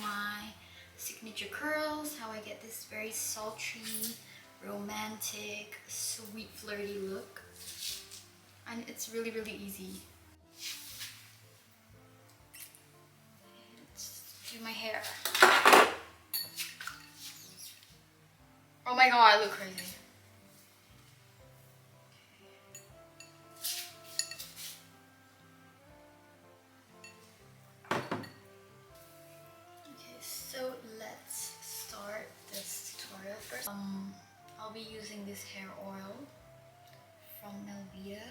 my signature curls, how I get this very sultry, romantic, sweet, flirty look. And it's really, really easy. Let's do my hair. Oh my god, I look crazy. Okay, so let's start this tutorial first. I'll be using this hair oil from Melvita.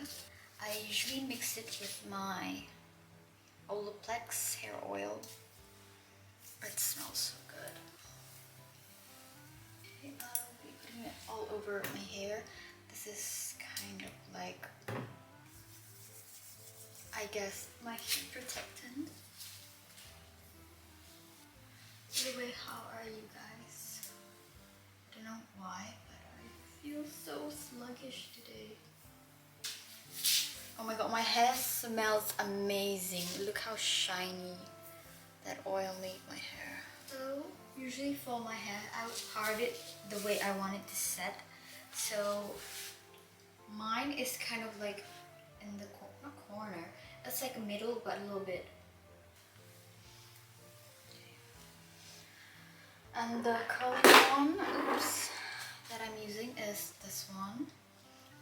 I usually mix it with my Olaplex hair oil. It smells so good. Okay, I'll be putting it all over my hair. This is kind of like, I guess, my heat protectant. By the way, how are you guys? I don't know why, but I feel so sluggish today. Oh my god, my hair smells amazing. Look how shiny that oil made my hair. So, usually for my hair, I would part it the way I want it to set. So, mine is kind of like in the not corner. It's like a middle, but a little bit. And the color one, that I'm using is this one.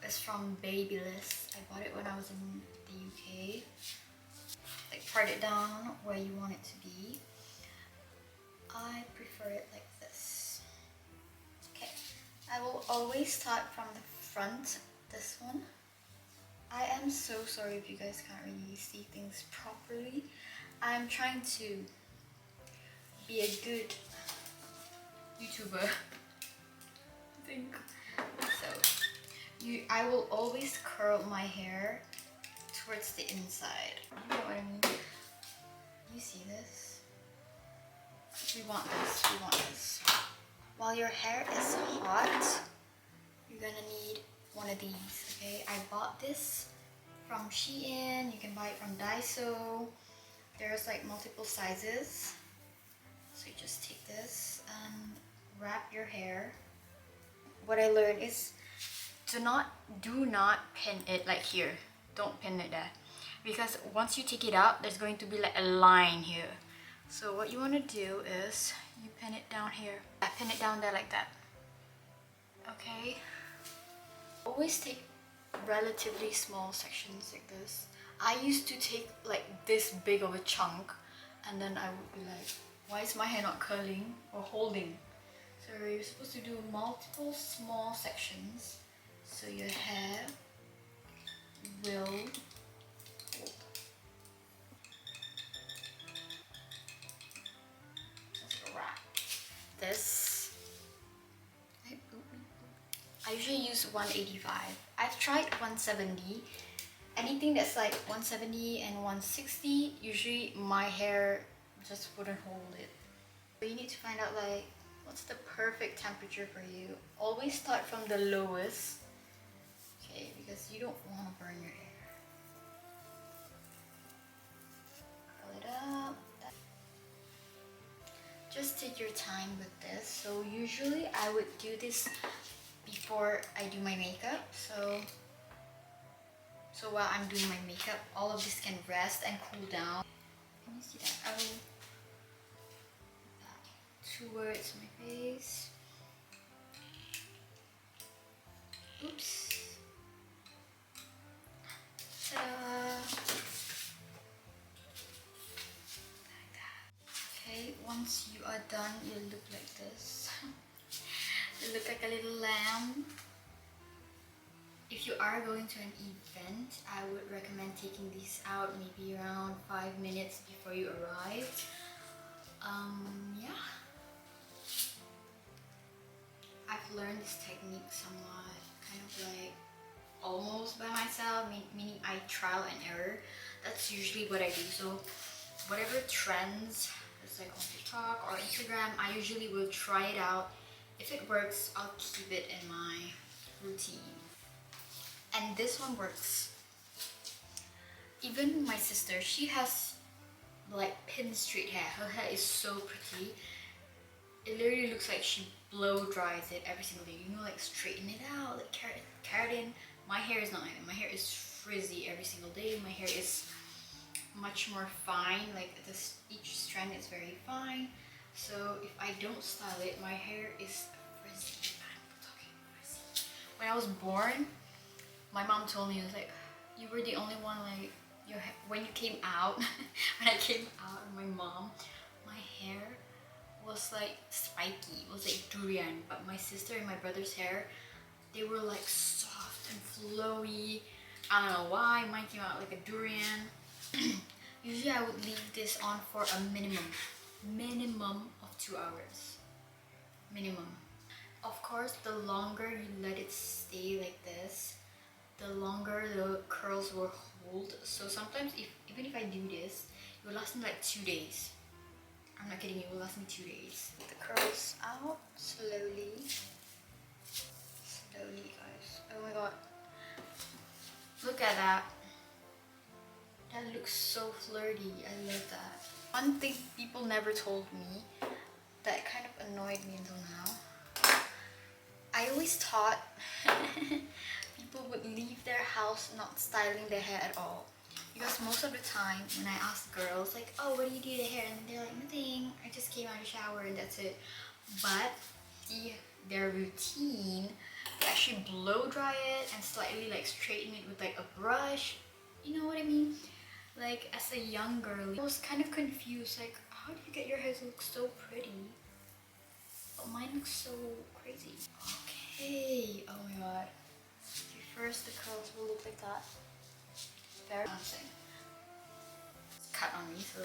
It's from Babyliss. I bought it when I was in the UK. Like, part it down where you want it to be. I prefer it like this. Okay, I will always start from the front, this one. I am so sorry if you guys can't really see things properly. I'm trying to be a good YouTuber, I think. So, I will always curl my hair towards the inside. You know what I mean? You see this? We want this, we want this. While your hair is hot, you're gonna need one of these, okay? I bought this from Shein, you can buy it from Daiso. There's like multiple sizes. So you just take this and wrap your hair. What I learned is do not pin it like here. Don't pin it there. Because once you take it out, there's going to be like a line here. So what you want to do is you pin it down here. I pin it down there like that. Okay? Always take relatively small sections like this. I used to take like this big of a chunk and then I would be like, why is my hair not curling or holding? So you're supposed to do multiple small sections so your hair will hold. That's a wrap. This, I usually use 185. I've tried 170. Anything that's like 170 and 160, usually my hair just wouldn't hold it. So you need to find out like what's the perfect temperature for you. Always start from the lowest, okay, because you don't want to burn your hair. Curl it up. Just take your time with this. So usually I would do this before I do my makeup. So while I'm doing my makeup, all of this can rest and cool down. Can you see that? I will towards my face. Oops. Ta-da! Like that. Okay, once you are done, you'll look like this. You look like a little lamb. If you are going to an event, I would recommend taking these out maybe around 5 minutes before you arrive. Yeah. I've learned this technique somewhat, kind of like almost by myself, meaning I trial and error. That's usually what I do. So whatever trends, it's like on TikTok or Instagram, I usually will try it out. If it works, I'll keep it in my routine. And this one works. Even my sister, she has like pin straight hair. Her hair is so pretty. It literally looks like she blow dries it every single day. You know, like straighten it out, like keratin. My hair is not like that. My hair is frizzy every single day. My hair is much more fine. Like this, each strand is very fine. So if I don't style it, my hair is frizzy. I'm talking frizzy. When I was born, my mom told me, it was like, you were the only one, like, when you came out, when I came out of my mom, my hair was like spiky. It was like durian. But my sister and my brother's hair, they were like soft and flowy. I don't know why. Mine came out like a durian. Usually I would leave this on for a minimum of 2 hours. Minimum. Of course, the longer you let it stay like this, the longer the curls will hold. So sometimes even if I do this, it will last me like 2 days. I'm not kidding you, it will last me 2 days. Get the curls out slowly. Slowly, guys. Oh my god. Look at that. That looks so flirty. I love that. One thing people never told me that kind of annoyed me until now. I always thought people would leave their house not styling their hair at all. Because most of the time when I ask girls like, oh, what do you do to the hair? And they're like, nothing. I just came out of the shower and that's it. But their routine, they actually blow dry it and slightly like straighten it with like a brush. You know what I mean? Like as a young girl, I was kind of confused. Like, how do you get your hair to look so pretty? But mine looks so crazy. Okay. Oh my god. Okay, first the curls will look like that. Very bouncing. It's cut on me, so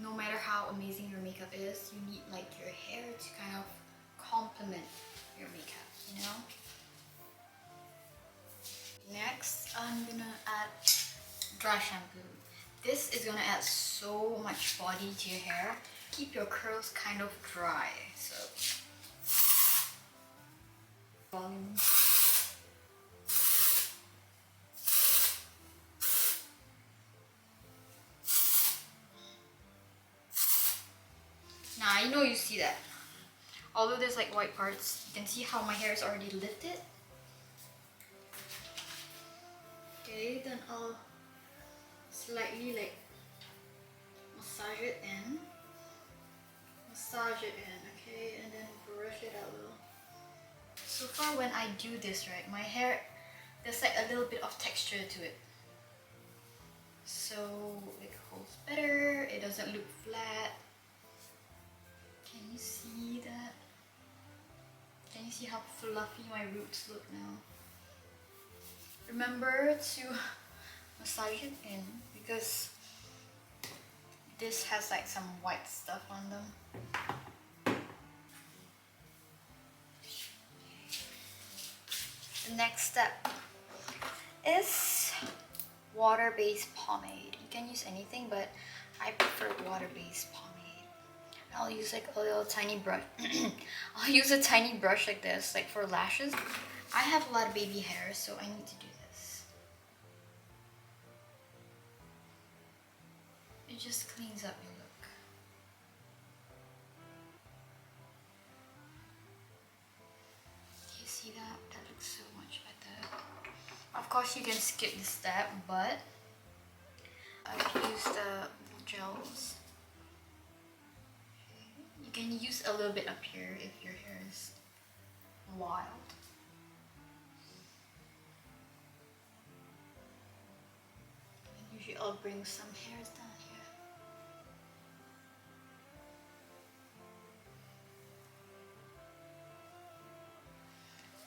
no matter how amazing your makeup is, you need like your hair to kind of complement your makeup, you know? Next, I'm gonna add dry shampoo. This is gonna add so much body to your hair. Keep your curls kind of dry, so volume. Now I know you see that. Although there's like white parts, you can see how my hair is already lifted. Okay, then I'll slightly like massage it in. Massage it in, okay, and then brush it out a little. So far when I do this, right, my hair, there's like a little bit of texture to it. So it holds better, it doesn't look flat. Can you see that? Can you see how fluffy my roots look now? Remember to massage it in because this has like some white stuff on them. The next step is water-based pomade. You can use anything, but I prefer water-based pomade. I'll use like a little tiny brush. I'll use a tiny brush like this, like for lashes. I have a lot of baby hair, so I need to do this. It just cleans up your look. Do you see that? That looks so much better. Of course, you can skip this step, but I've used the gels. You can use a little bit up here if your hair is wild. And usually I'll bring some hairs down here.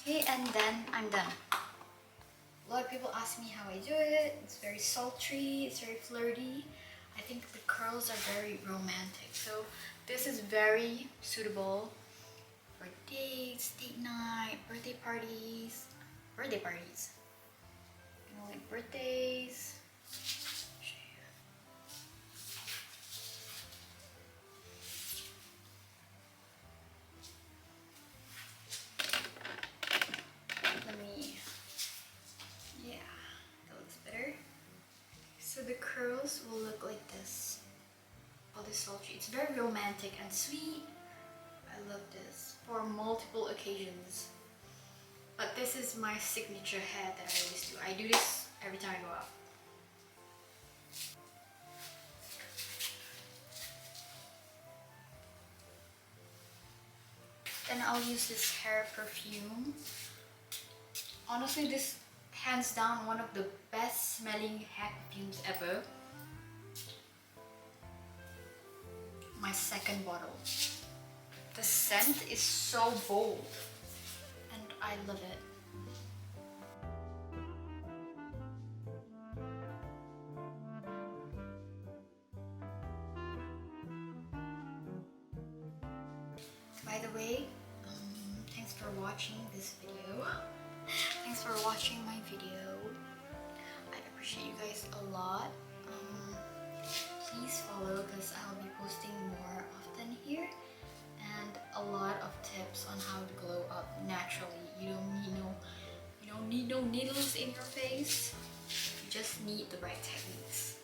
Okay, and then I'm done. A lot of people ask me how I do it. It's very sultry, it's very flirty. I think the curls are very romantic. So this is very suitable for dates, date night, birthday parties. Birthday parties. You know, like birthdays. So the curls will look like this. this sultry. It's very romantic and sweet. I love this for multiple occasions. But this is my signature hair that I always do. I do this every time I go out. Then I'll use this hair perfume. Honestly, this hands down one of the best smelling hair perfumes ever. My second bottle. The scent is so bold and I love it. By the way, thanks for watching this video. Thanks for watching my video. I appreciate you guys a lot. Please follow because I'll be posting more often here, and a lot of tips on how to glow up naturally. You don't need no needles in your face. You just need the right techniques.